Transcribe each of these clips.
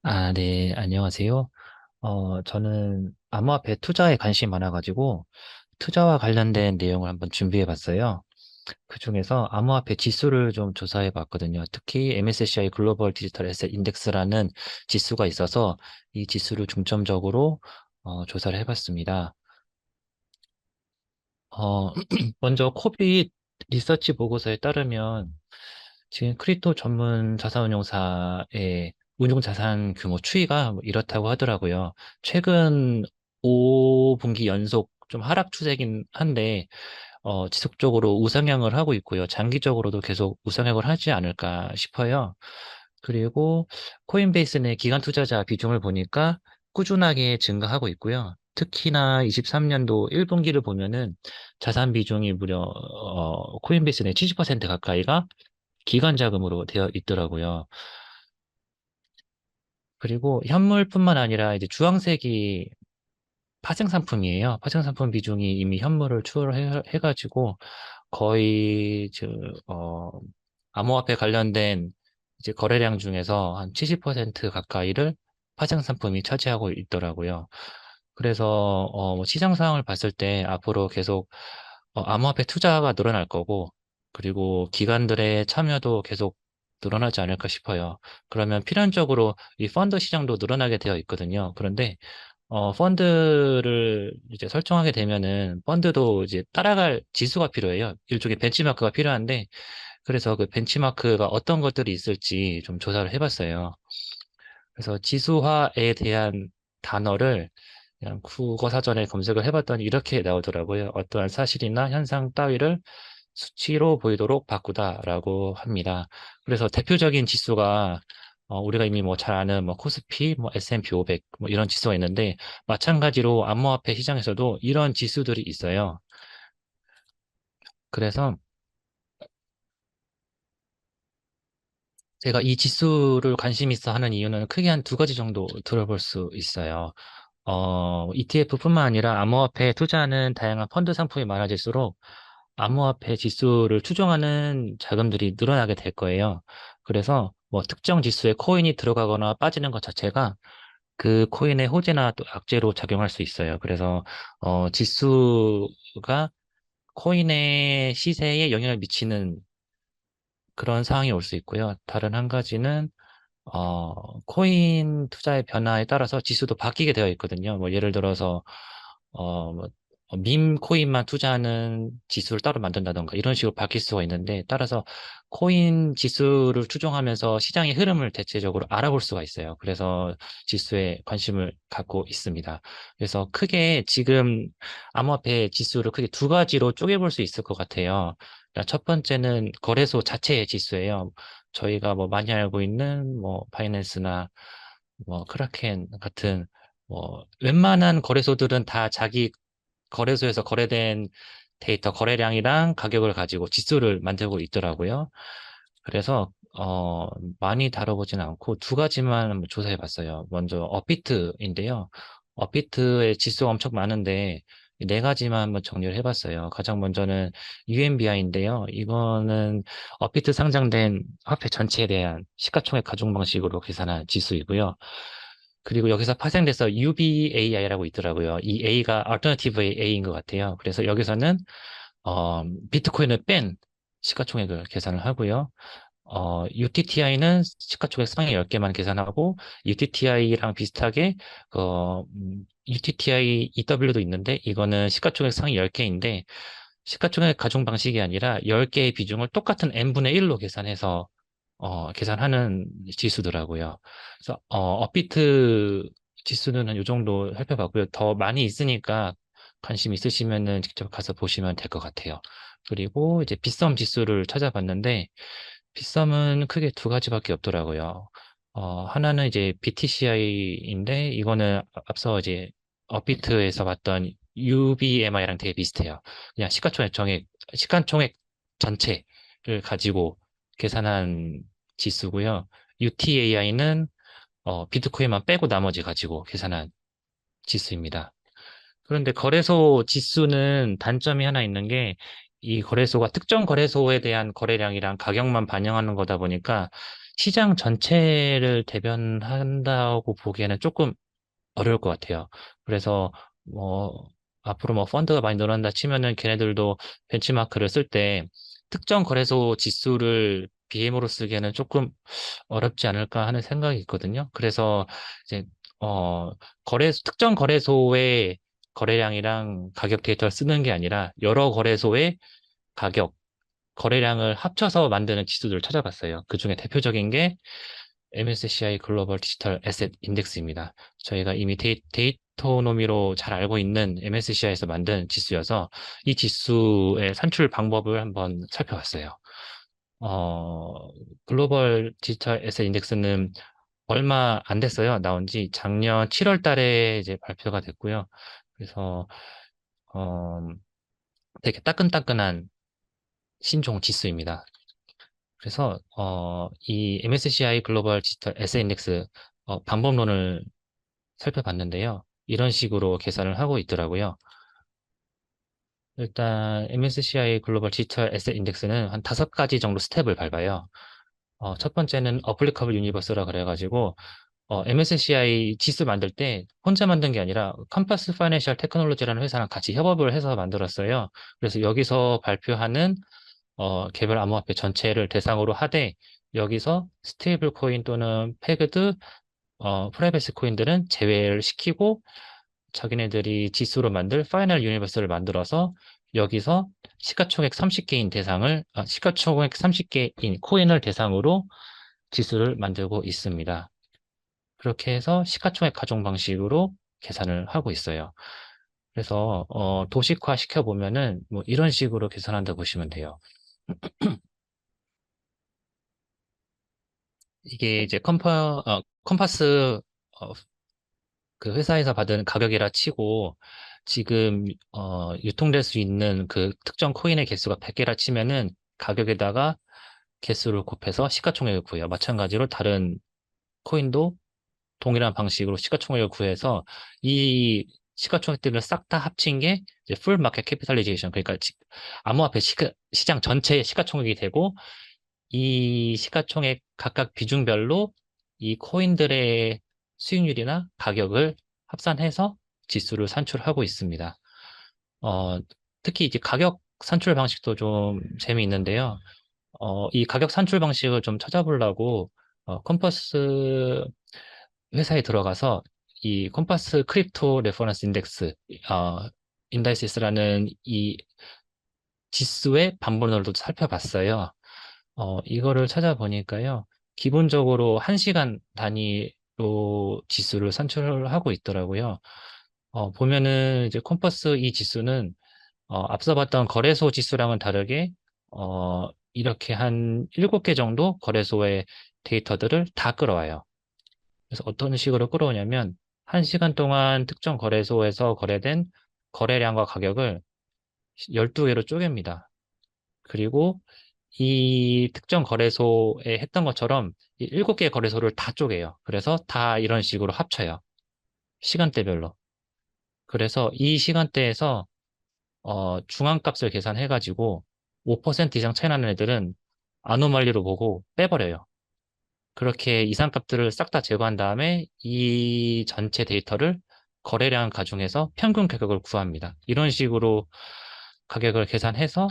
네, 안녕하세요. 저는 암호화폐 투자에 관심이 많아가지고, 투자와 관련된 내용을 한번 준비해 봤어요. 그중에서 암호화폐 지수를 좀 조사해 봤거든요. 특히 MSCI 글로벌 디지털 에셋 인덱스라는 지수가 있어서 이 지수를 중점적으로 조사를 해 봤습니다. 먼저 코빗 리서치 보고서에 따르면 지금 크립토 전문 자산운용사의 운용 자산 규모 추이가 뭐 이렇다고 하더라고요. 최근 5분기 연속 좀 하락 추세긴 한데, 지속적으로 우상향을 하고 있고요. 장기적으로도 계속 우상향을 하지 않을까 싶어요. 그리고 코인베이스 내 기관 투자자 비중을 보니까 꾸준하게 증가하고 있고요. 특히나 23년도 1분기를 보면은 자산 비중이 무려 코인베이스 내 70% 가까이가 기관 자금으로 되어 있더라고요. 그리고 현물뿐만 아니라 이제 주황색이 파생 상품이에요. 파생 상품 비중이 이미 현물을 추월해가지고 거의 암호화폐 관련된 이제 거래량 중에서 한 70% 가까이를 파생 상품이 차지하고 있더라고요. 그래서 뭐 시장 상황을 봤을 때 앞으로 계속 암호화폐 투자가 늘어날 거고, 그리고 기관들의 참여도 계속 늘어나지 않을까 싶어요. 그러면 필연적으로 이 펀드 시장도 늘어나게 되어 있거든요. 그런데 펀드를 이제 설정하게 되면은 펀드도 이제 따라갈 지수가 필요해요. 일종의 벤치마크가 필요한데, 그래서 그 벤치마크가 어떤 것들이 있을지 좀 조사를 해봤어요. 그래서 지수화에 대한 단어를 그냥 국어 사전에 검색을 해봤더니 이렇게 나오더라고요. 어떠한 사실이나 현상 따위를 수치로 보이도록 바꾸다라고 합니다. 그래서 대표적인 지수가 우리가 이미 뭐 잘 아는 뭐 코스피, 뭐 S&P 500 뭐 이런 지수가 있는데, 마찬가지로 암호화폐 시장에서도 이런 지수들이 있어요. 그래서 제가 이 지수를 관심 있어 하는 이유는 크게 한 두 가지 정도 들어볼 수 있어요. ETF뿐만 아니라 암호화폐에 투자하는 다양한 펀드 상품이 많아질수록 암호화폐 지수를 추종하는 자금들이 늘어나게 될 거예요. 그래서 뭐 특정 지수에 코인이 들어가거나 빠지는 것 자체가 그 코인의 호재나 또 악재로 작용할 수 있어요. 그래서 지수가 코인의 시세에 영향을 미치는 그런 상황이 올 수 있고요. 다른 한 가지는 코인 투자의 변화에 따라서 지수도 바뀌게 되어 있거든요. 뭐 예를 들어서 뭐, 밈 코인만 투자하는 지수를 따로 만든다던가 이런 식으로 바뀔 수가 있는데, 따라서 코인 지수를 추종하면서 시장의 흐름을 대체적으로 알아볼 수가 있어요. 그래서 지수에 관심을 갖고 있습니다. 그래서 크게 지금 암호화폐 지수를 크게 두 가지로 쪼개볼 수 있을 것 같아요. 그러니까 첫 번째는 거래소 자체의 지수예요. 저희가 뭐 많이 알고 있는 뭐 바이낸스나 뭐 크라켄 같은 뭐 웬만한 거래소들은 다 자기 거래소에서 거래된 데이터 거래량이랑 가격을 가지고 지수를 만들고 있더라고요. 그래서 많이 다뤄보지는 않고 두 가지만 한번 조사해 봤어요. 먼저 업비트인데요. 업비트의 지수가 엄청 많은데 네 가지만 한번 정리를 해봤어요. 가장 먼저는 UMBI인데요. 이거는 업비트 상장된 화폐 전체에 대한 시가총액 가중 방식으로 계산한 지수이고요. 그리고 여기서 파생돼서 UBAI라고 있더라고요. 이 A가 Alternative A인 것 같아요. 그래서 여기서는 비트코인을 뺀 시가총액을 계산을 하고요. UTTI는 시가총액 상위 10개만 계산하고, UTTI랑 비슷하게 UTTI EW도 있는데, 이거는 시가총액 상위 10개인데 시가총액 가중 방식이 아니라 10개의 비중을 똑같은 n분의 1로 계산해서 계산하는 지수더라고요. 그래서 업비트 지수는 한 요 정도 살펴봤고요. 더 많이 있으니까 관심 있으시면은 직접 가서 보시면 될 것 같아요. 그리고 이제 빗썸 지수를 찾아봤는데, 빗썸은 크게 두 가지밖에 없더라고요. 하나는 이제 BTCI인데, 이거는 앞서 이제 업비트에서 봤던 UBMI랑 되게 비슷해요. 그냥 시가총액 전체를 가지고 계산한 지수고요. UTAI는 비트코인만 빼고 나머지 가지고 계산한 지수입니다. 그런데 거래소 지수는 단점이 하나 있는 게, 이 거래소가 특정 거래소에 대한 거래량이랑 가격만 반영하는 거다 보니까 시장 전체를 대변한다고 보기에는 조금 어려울 것 같아요. 그래서 뭐 앞으로 뭐 펀드가 많이 늘어난다 치면은 걔네들도 벤치마크를 쓸 때 특정 거래소 지수를 BM으로 쓰기에는 조금 어렵지 않을까 하는 생각이 있거든요. 그래서 이제 특정 거래소의 거래량이랑 가격 데이터를 쓰는 게 아니라 여러 거래소의 가격, 거래량을 합쳐서 만드는 지수들을 찾아봤어요. 그중에 대표적인 게 MSCI 글로벌 디지털 에셋 인덱스입니다. 저희가 이미 데이터노미로 잘 알고 있는 MSCI에서 만든 지수여서 이 지수의 산출 방법을 한번 살펴봤어요. 어, 글로벌 디지털 에셋 인덱스는 얼마 안 됐어요. 나온 지 작년 7월 달에 이제 발표가 됐고요. 그래서 어, 되게 따끈따끈한 신종 지수입니다. 그래서 이 MSCI 글로벌 디지털 에셋 인덱스 방법론을 살펴봤는데요. 이런 식으로 계산을 하고 있더라고요. 일단 MSCI 글로벌 디지털 에셋 인덱스는 한 5가지 정도 스텝을 밟아요. 첫 번째는 어플리커블 유니버스라 그래가지고 MSCI 지수 만들 때 혼자 만든 게 아니라 컴파스 파이낸셜 테크놀로지라는 회사랑 같이 협업을 해서 만들었어요. 그래서 여기서 발표하는 개별 암호화폐 전체를 대상으로 하되 여기서 스테이블 코인 또는 패그드 프라이버시 코인들은 제외를 시키고 자기네들이 지수로 만들 파이널 유니버스를 만들어서 여기서 시가총액 30개인 시가총액 30개인 코인을 대상으로 지수를 만들고 있습니다. 그렇게 해서 시가총액 가중 방식으로 계산을 하고 있어요. 그래서 도식화 시켜보면은 뭐 이런 식으로 계산한다 보시면 돼요. 이게 이제 컴파스 어, 그 회사에서 받은 가격이라 치고 지금 유통될 수 있는 그 특정 코인의 개수가 100개라 치면은 가격에다가 개수를 곱해서 시가총액을 구해요. 마찬가지로 다른 코인도 동일한 방식으로 시가총액을 구해서 이 시가총액들을 싹 다 합친 게 이제 풀 마켓 캐피탈리제이션 그러니까 암호화폐 시장 전체의 시가총액이 되고 이 시가총액 각각 비중별로 이 코인들의 수익률이나 가격을 합산해서 지수를 산출하고 있습니다. 어, 특히 이제 가격 산출 방식도 좀 재미있는데요. 이 가격 산출 방식을 좀 찾아보려고 컴퍼스 회사에 들어가서 이 컴파스 크립토 레퍼런스 인덱스 인다이시스라는 이 지수의 반번호를 살펴봤어요. 이거를 찾아보니까요. 기본적으로 1시간 단위로 지수를 산출하고 있더라고요. 보면은 이제 컴퍼스 이 지수는 앞서 봤던 거래소 지수랑은 다르게 이렇게 한 7개 정도 거래소의 데이터들을 다 끌어와요. 그래서 어떤 식으로 끌어오냐면 1시간 동안 특정 거래소에서 거래된 거래량과 가격을 12개로 쪼갭니다. 그리고 이 특정 거래소에 했던 것처럼 이 7개의 거래소를 다 쪼개요. 그래서 다 이런 식으로 합쳐요. 시간대별로. 그래서 이 시간대에서 중앙값을 계산해가지고 5% 이상 차이 나는 애들은 아노말리로 보고 빼버려요. 그렇게 이상값들을 싹 다 제거한 다음에 이 전체 데이터를 거래량 가중해서 평균 가격을 구합니다. 이런 식으로 가격을 계산해서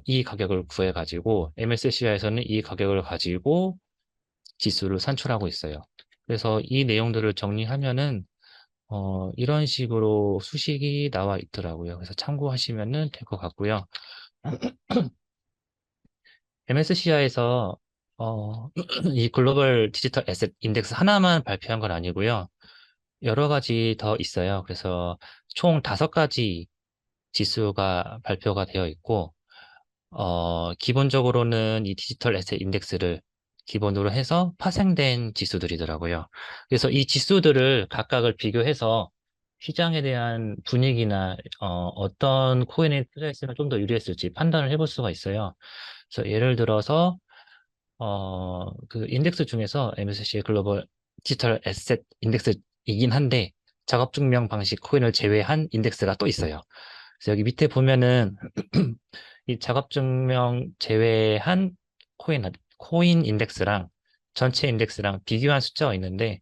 이 가격을 구해가지고 MSCI에서는 이 가격을 가지고 지수를 산출하고 있어요. 그래서 이 내용들을 정리하면은 이런 식으로 수식이 나와 있더라고요. 그래서 참고하시면은 될 것 같고요. MSCI에서 이 글로벌 디지털 에셋 인덱스 하나만 발표한 건 아니고요. 여러 가지 더 있어요. 그래서 총 5가지 지수가 발표가 되어 있고, 기본적으로는 이 디지털 에셋 인덱스를 기본으로 해서 파생된 지수들이더라고요. 그래서 이 지수들을 각각을 비교해서 시장에 대한 분위기나 어떤 코인에 투자했으면 좀 더 유리했을지 판단을 해볼 수가 있어요. 그래서 예를 들어서 그 인덱스 중에서 MSCI 글로벌 디지털 에셋 인덱스이긴 한데 작업 증명 방식 코인을 제외한 인덱스가 또 있어요. 그래서 여기 밑에 보면은 이 작업 증명 제외한 코인 코인 인덱스랑 전체 인덱스랑 비교한 숫자가 있는데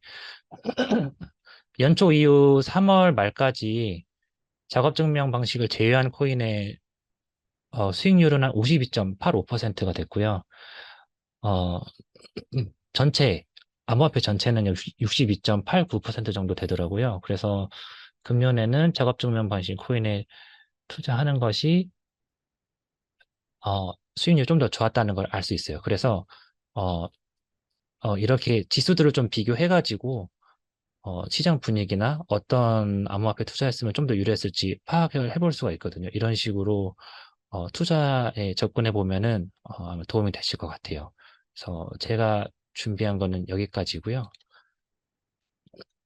연초 이후 3월 말까지 작업 증명 방식을 제외한 코인의 수익률은 한 52.85%가 됐고요. 어, 전체 암호화폐 전체는 62.89% 정도 되더라고요. 그래서 금년에는 작업 증명 방식 코인에 투자하는 것이 수익률이 좀 더 좋았다는 걸 알 수 있어요. 그래서 어, 이렇게 지수들을 좀 비교해가지고 시장 분위기나 어떤 암호화폐 투자했으면 좀 더 유리했을지 파악을 해볼 수가 있거든요. 이런 식으로 투자에 접근해 보면은 아마 도움이 되실 것 같아요. 그래서 제가 준비한 거는 여기까지고요.